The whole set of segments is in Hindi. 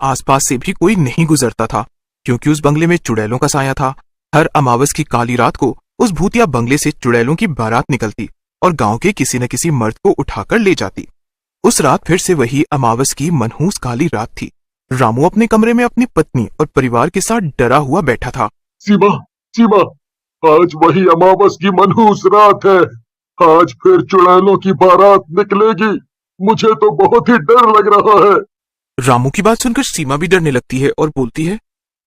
आसपास से भी कोई नहीं गुजरता था, क्योंकि उस बंगले में चुड़ैलों का साया था। हर अमावस की काली रात को उस भूतिया बंगले से चुड़ैलों की बारात निकलती और गांव के किसी न किसी मर्द को उठाकर ले जाती। उस रात फिर से वही अमावस की मनहूस काली रात थी। रामू अपने कमरे में अपनी पत्नी और परिवार के साथ डरा हुआ बैठा था। सीमा, सीमा, आज वही अमावस की मनहूस रात है। आज फिर चुड़ैलों की बारात निकलेगी। मुझे तो बहुत ही डर लग रहा है। रामू की बात सुनकर सीमा भी डरने लगती है और बोलती है,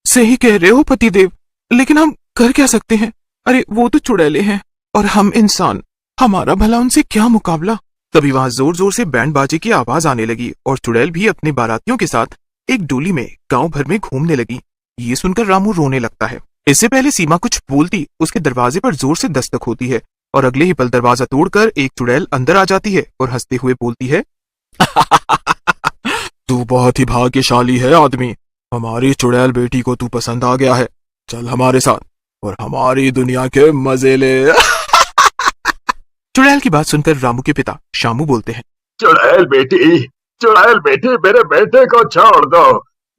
सही कह रहे हो पतिदेव, लेकिन हम कर क्या सकते हैं? अरे वो तो चुड़ैले हैं और हम इंसान, हमारा भला उनसे क्या मुकाबला। तभी वहां जोर जोर से बैंड बाजे की आवाज आने लगी और चुड़ैल भी अपने बारातियों के साथ एक डोली में गांव भर में घूमने लगी। ये सुनकर रामू रोने लगता है। इससे पहले सीमा कुछ बोलती, उसके दरवाजे पर जोर से दस्तक होती है और अगले ही पल दरवाजा तोड़कर एक चुड़ैल अंदर आ जाती है और हंसते हुए बोलती है, तू बहुत ही भाग्यशाली है आदमी, हमारी चुड़ैल बेटी को तू पसंद आ गया है। चल हमारे साथ और हमारी दुनिया के मजे ले। चुड़ैल की बात सुनकर रामू के पिता शामू बोलते हैं, चुड़ैल बेटी, चुड़ैल बेटी, मेरे बेटे को छोड़ दो।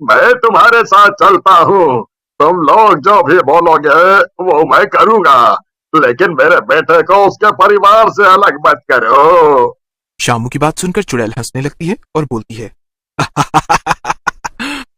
मैं तुम्हारे साथ चलता हूँ। तुम लोग जो भी बोलोगे वो मैं करूँगा, लेकिन मेरे बेटे को उसके परिवार से अलग मत करो। शामू की बात सुनकर चुड़ैल हंसने लगती है और बोलती है,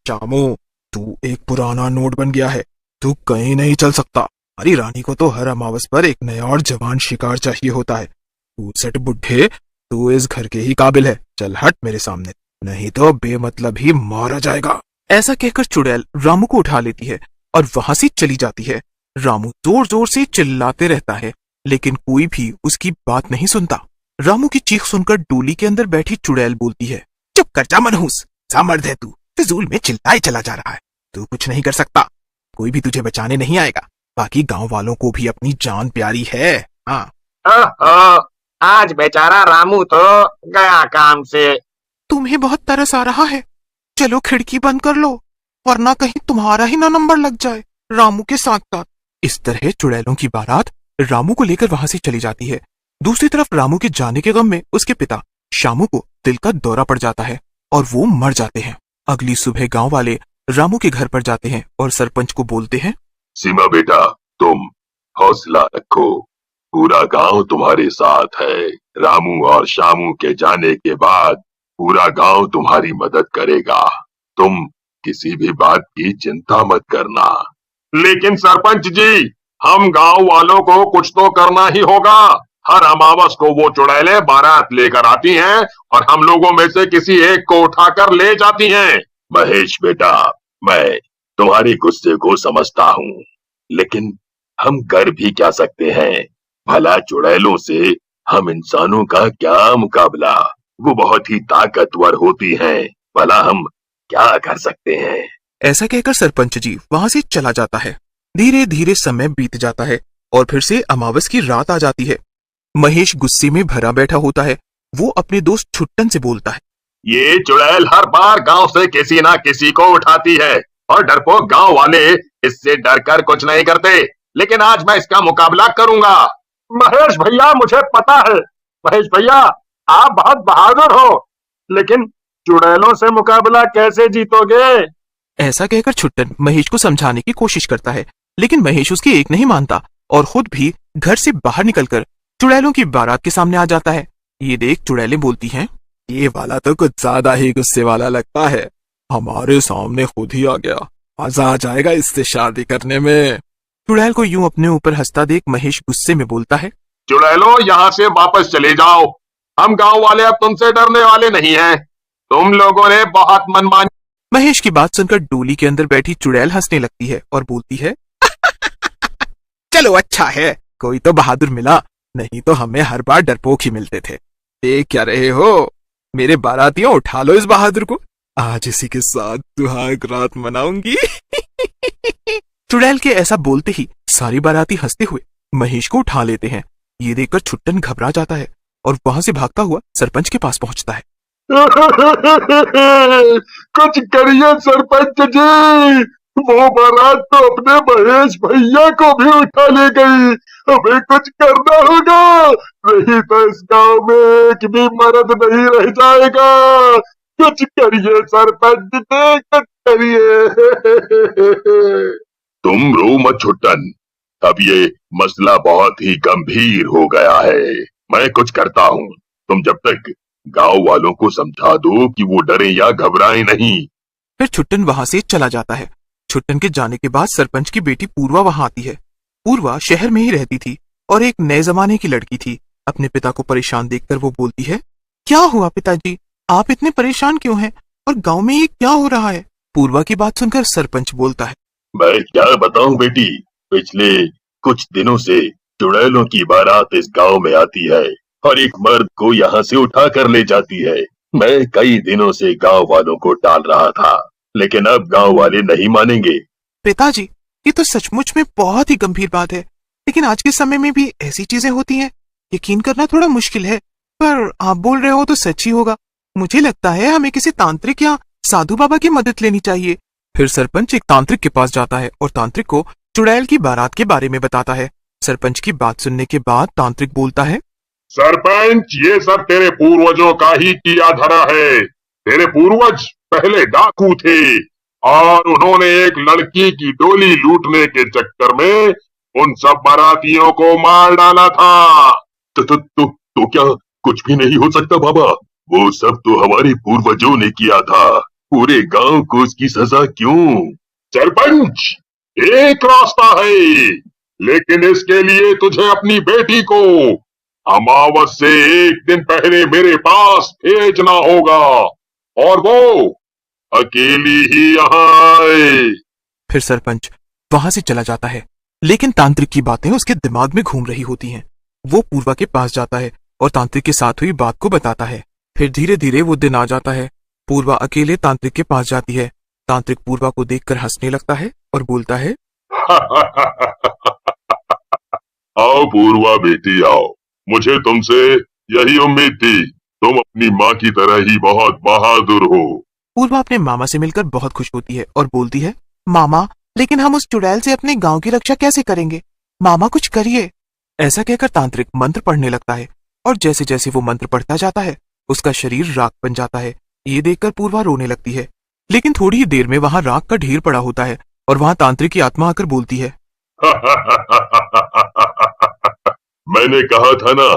शामू, तू एक पुराना नोट बन गया है, तू कहीं नहीं चल सकता। हमारी रानी को तो हर अमावस पर एक नया और जवान शिकार चाहिए होता है। तू सट बुढ़े, तू इस घर के ही काबिल है। चल हट मेरे सामने, नहीं तो बेमतलब ही मारा जाएगा। ऐसा कहकर चुड़ैल रामू को उठा लेती है और वहां से चली जाती है। रामू जोर जोर से चिल्लाते रहता है, लेकिन कोई भी उसकी बात नहीं सुनता। रामू की चीख सुनकर डोली के अंदर बैठी चुड़ैल बोलती है, चुप कर जा मनहूस, सामर्थ है तू, फिजूल में चिल्लाए चला जा रहा है। तू कुछ नहीं कर सकता, कोई भी तुझे बचाने नहीं आएगा। बाकी गांव वालों को भी अपनी जान प्यारी है। हाँ, आज बेचारा रामू तो गया काम से। तुम्हें बहुत तरस आ रहा है, चलो खिड़की बंद कर लो, वरना कहीं तुम्हारा ही ना नंबर लग जाए रामू के साथ साथ। इस तरह चुड़ैलों की बारात रामू को लेकर वहां से चली जाती है। दूसरी तरफ रामू के जाने के गम में उसके पिता शामू को दिल का दौरा पड़ जाता है और वो मर जाते हैं। अगली सुबह गांव वाले रामू के घर पर जाते हैं और सरपंच को बोलते हैं, सीमा बेटा, तुम हौसला रखो, पूरा गांव तुम्हारे साथ है। रामू और शामू के जाने के बाद पूरा गांव तुम्हारी मदद करेगा। तुम किसी भी बात की चिंता मत करना। लेकिन सरपंच जी, हम गांव वालों को कुछ तो करना ही होगा। हर अमावस को वो चुड़ैलें बारात लेकर आती हैं और हम लोगों में से किसी एक को उठाकर ले जाती हैं। महेश बेटा, मैं तुम्हारे गुस्से को समझता हूँ, लेकिन हम कर भी क्या सकते हैं? भला चुड़ैलों से हम इंसानों का क्या मुकाबला? वो बहुत ही ताकतवर होती हैं। भला हम क्या कर सकते हैं? ऐसा कहकर सरपंच जी वहां से चला जाता है। धीरे धीरे समय बीत जाता है और फिर से अमावस की रात आ जाती है। महेश गुस्से में भरा बैठा होता है। वो अपने दोस्त छुट्टन से बोलता है, ये चुड़ैल हर बार गांव से किसी ना किसी को उठाती है और डरपोक गांव वाले इससे डरकर कुछ नहीं करते, लेकिन आज मैं इसका मुकाबला करूंगा। महेश भैया, मुझे पता है, महेश भैया आप बहुत बहादुर हो, लेकिन चुड़ैलों से मुकाबला कैसे जीतोगे? ऐसा कहकर छुट्टन महेश को समझाने की कोशिश करता है, लेकिन महेश उसकी एक नहीं मानता और खुद भी घर से बाहर निकलकर चुड़ैलों की बारात के सामने आ जाता है। ये देख चुड़ैलें बोलती हैं, ये वाला तो कुछ ज्यादा ही गुस्से वाला लगता है, हमारे सामने खुद ही आ गया, मजा आ जाएगा इससे शादी करने में। चुड़ैल को यूं अपने ऊपर हंसता देख महेश गुस्से में बोलता है, चुड़ैलों, यहाँ से वापस चले जाओ। हम गांव वाले अब तुमसे डरने वाले नहीं हैं। तुम लोगों ने बहुत मनमानी। महेश की बात सुनकर डोली के अंदर बैठी चुड़ैल हंसने लगती है और बोलती है, चलो अच्छा है, कोई तो बहादुर मिला, नहीं तो हमें हर बार डरपोक ही मिलते थे। देख क्या रहे हो, मेरे बारातियों, उठा लो इस बहादुर को, आज इसी के साथ सुहाग रात मनाऊंगी। चुड़ैल के ऐसा बोलते ही सारी बाराती हंसते हुए महेश को उठा लेते हैं। ये देखकर छुट्टन घबरा जाता है और वहां से भागता हुआ सरपंच के पास पहुंचता है। कुछ करिए सरपंच जी, वो बारात तो अपने महेश भैया को भी उठा ले गई। हमें कुछ करना होगा, नहीं तो इस गांव में एक भी मर्द नहीं रह जाएगा। कुछ करिए सरपंच जी, कुछ करिए। तुम रो मत छुट्टन, अब ये मसला बहुत ही गंभीर हो गया है। मैं कुछ करता हूँ, तुम जब तक गांव वालों को समझा दो कि वो डरे या घबराएं नहीं। फिर छुट्टन वहां से चला जाता है। छुट्टन के जाने के बाद सरपंच की बेटी पूर्वा वहां आती है। पूर्वा शहर में ही रहती थी और एक नए जमाने की लड़की थी। अपने पिता को परेशान देखकर वो बोलती है, क्या हुआ पिताजी, आप इतने परेशान क्यों हैं और गांव में ये क्या हो रहा है? पूर्वा की बात सुनकर सरपंच बोलता है, मैं क्या बताऊं बेटी, पिछले कुछ दिनों से चुड़ैलों की बारात इस गांव में आती है और एक मर्द को यहाँ से उठा कर ले जाती है। मैं कई दिनों से गांव वालों को टाल रहा था, लेकिन अब गांव वाले नहीं मानेंगे। पिताजी ये तो सचमुच में बहुत ही गंभीर बात है, लेकिन आज के समय में भी ऐसी चीजें होती हैं, यकीन करना थोड़ा मुश्किल है, पर आप बोल रहे हो तो सच ही होगा। मुझे लगता है हमें किसी तांत्रिक या साधु बाबा की मदद लेनी चाहिए। फिर सरपंच एक तांत्रिक के पास जाता है और तांत्रिक को चुड़ैल की बारात के बारे में बताता है। सरपंच की बात सुनने के बाद तांत्रिक बोलता है, सरपंच, ये सब तेरे पूर्वजों का ही किया धरा है। तेरे पूर्वज पहले डाकू थे और उन्होंने एक लड़की की डोली लूटने के चक्कर में उन सब बारातियों को मार डाला था। तो क्या कुछ भी नहीं हो सकता बाबा? वो सब तो हमारे पूर्वजों ने किया था, पूरे गांव को उसकी सजा क्यों? सरपंच, एक रास्ता है, लेकिन इसके लिए तुझे अपनी बेटी को अमावस से एक दिन पहले मेरे पास भेजना होगा और वो अकेली ही यहाँ आए। फिर सरपंच वहां से चला जाता है, लेकिन तांत्रिक की बातें उसके दिमाग में घूम रही होती हैं। वो पूर्वा के पास जाता है और तांत्रिक के साथ हुई बात को बताता है। फिर धीरे धीरे वो दिन आ जाता है। पूर्वा अकेले तांत्रिक के पास जाती है। तांत्रिक पूर्वा को देखकर हंसने लगता है और बोलता है, आओ पूर्वा बेटी आओ, मुझे तुमसे यही उम्मीद थी। तुम अपनी माँ की तरह ही बहुत बहादुर हो। पूर्वा अपने मामा से मिलकर बहुत खुश होती है और बोलती है, मामा, लेकिन हम उस चुड़ैल से अपने गांव की रक्षा कैसे करेंगे? मामा कुछ करिए। ऐसा कहकर तांत्रिक मंत्र पढ़ने लगता है और जैसे जैसे वो मंत्र पढ़ता जाता है उसका शरीर राख बन जाता है। ये देखकर पूर्वा रोने लगती है, लेकिन थोड़ी ही देर में वहां राख का ढेर पड़ा होता है और वहां तांत्रिक की आत्मा आकर बोलती है, मैंने कहा था ना,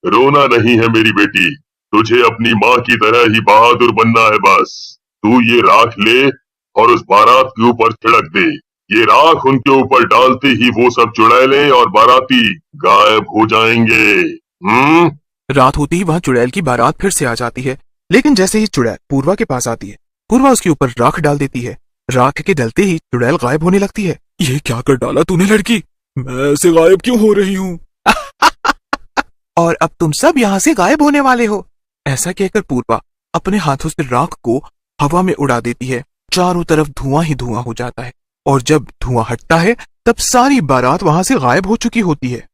रोना नहीं है मेरी बेटी, तुझे अपनी माँ की तरह ही बहादुर बनना है। बस तू ये राख ले और उस बारात के ऊपर छिड़क दे। ये राख उनके ऊपर डालते ही वो सब चुड़ैलें और बाराती गायब हो जाएंगे। रात होती ही वहां चुड़ैल की बारात फिर से आ जाती है, लेकिन जैसे ही चुड़ैल पूर्वा के पास आती है, पूर्वा उसके ऊपर राख डाल देती है। राख के डलते ही चुड़ैल गायब होने लगती है। ये क्या कर डाला तूने लड़की, मैं ऐसे गायब क्यों हो रही हूँ? और अब तुम सब यहाँ से गायब होने वाले हो। ऐसा कहकर पूर्वा अपने हाथों से राख को हवा में उड़ा देती है। चारों तरफ धुआं ही धुआं हो जाता है और जब धुआं हटता है तब सारी बारात वहां से गायब हो चुकी होती है।